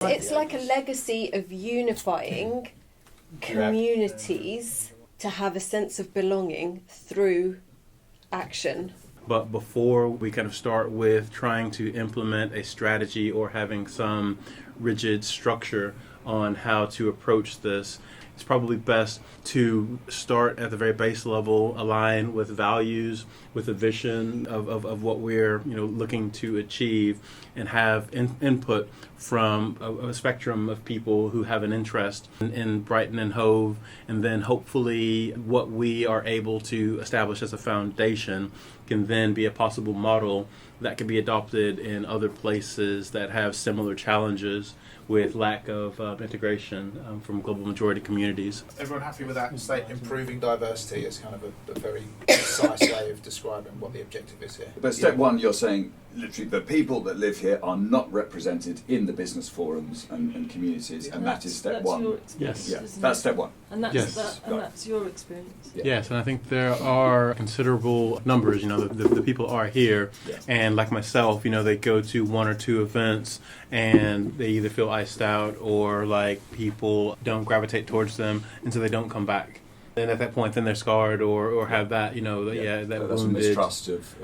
It's like a legacy of unifying communities to have a sense of belonging through action. But before we kind of start with trying to implement a strategy or having some rigid structure on how to approach this, it's probably best to start at the very base level, align with values, with a vision of what we're looking to achieve, and have input from a spectrum of people who have an interest in Brighton and Hove, and then hopefully what we are able to establish as a foundation can then be a possible model that can be adopted in other places that have similar challenges with lack of integration from global majority communities. Everyone happy with that? State improving diversity is kind of a very precise way of describing what the objective is here. But step one, you're saying literally the people that live here are not represented in the business forums and communities, and that is step one. Your experience, Yes. That's step one. And that's Yes. that's your experience. Yeah. Yes, and I think there are considerable numbers. The people are here, and like myself, they go to one or two events, and they either feel iced out or like people don't gravitate towards them, and so they don't come back. And at that point, then they're scarred or have that, that That's a wounded mistrust of.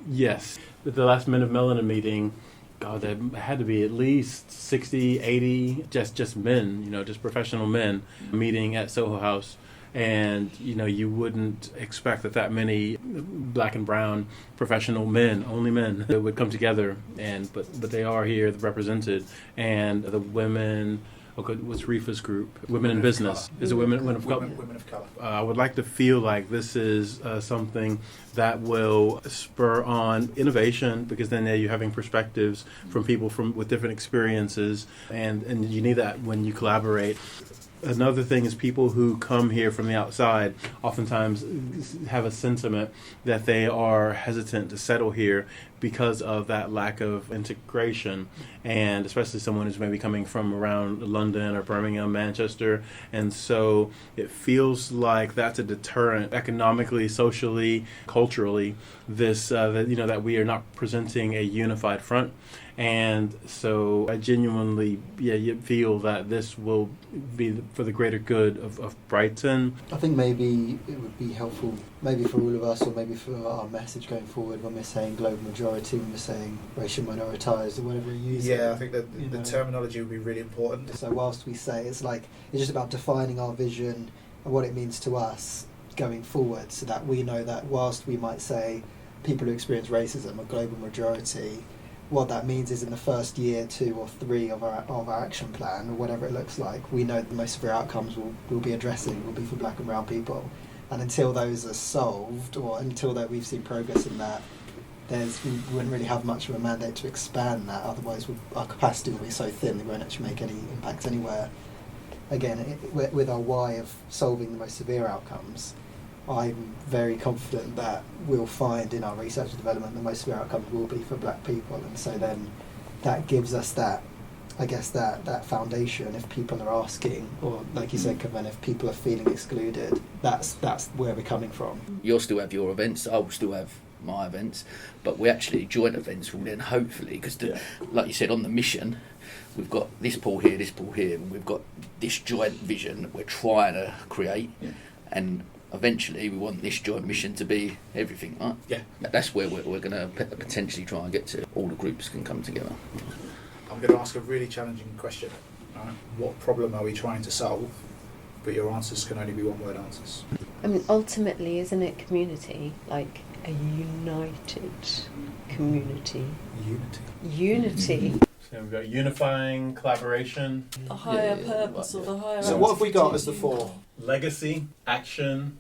Yes. At the last Men of Melanin meeting, God, there had to be at least 60, 80 just men, just professional men meeting at Soho House. And, you wouldn't expect that many black and brown professional men, only men, that would come together. But they are here represented. And the women... Okay, what's Rifa's group? Women in Business. Is it Women of Color? Women of Colour. I would like to feel like this is something that will spur on innovation, because then you're having perspectives from people with different experiences, and you need that when you collaborate. Another thing is people who come here from the outside oftentimes have a sentiment that they are hesitant to settle here because of that lack of integration, and especially someone who's maybe coming from around London or Birmingham, Manchester, and so it feels like that's a deterrent economically, socially, culturally, that we are not presenting a unified front. And so I genuinely feel that this will be for the greater good of Brighton. I think maybe it would be helpful, maybe for all of us, or maybe for our message going forward, when we're saying global majority, when we're saying racial minoritized, or whatever we use. Yeah, I think that the terminology would be really important. So whilst we say it's just about defining our vision and what it means to us going forward, so that we know that whilst we might say people who experience racism are global majority, what that means is in the first year, 2 or 3 of our action plan, or whatever it looks like, we know the most severe outcomes we'll be addressing will be for black and brown people. And until those are solved, or until that we've seen progress in that, we wouldn't really have much of a mandate to expand that. Otherwise, our capacity will be so thin that we won't actually make any impact anywhere. Again, with our why of solving the most severe outcomes, I'm very confident that we'll find in our research and development the most severe outcomes will be for black people, and so then that gives us that foundation. If people are asking, or like you said, Kevin, if people are feeling excluded, that's where we're coming from. You'll still have your events, I'll still have my events, but we actually joint events will then hopefully, because like you said, on the mission, we've got this pool here, and we've got this joint vision that we're trying to create, and eventually we want this joint mission to be everything, right? Yeah. That's where we're going to potentially try and get to. All the groups can come together. I'm going to ask a really challenging question. Right? What problem are we trying to solve? But your answers can only be one-word answers. I mean, ultimately, isn't it community? Like a united community. Unity. So we've got unifying, collaboration, The higher purpose, or the higher. So what have we got as the 4? legacy, action,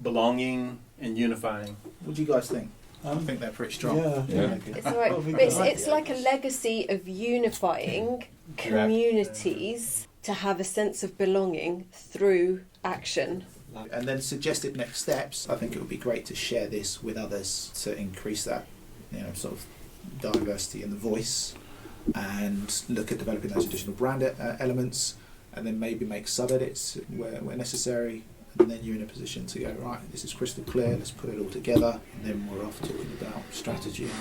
belonging, and unifying. What do you guys think? I think they're pretty strong. Yeah. It's all right. But it's like a legacy of unifying communities to have a sense of belonging through action. And then suggested next steps. I think it would be great to share this with others to increase that, sort of diversity in the voice, and look at developing those additional brand elements, and then maybe make sub-edits where necessary. And then you're in a position to go, right, this is crystal clear, let's put it all together, and then we're off talking about strategy and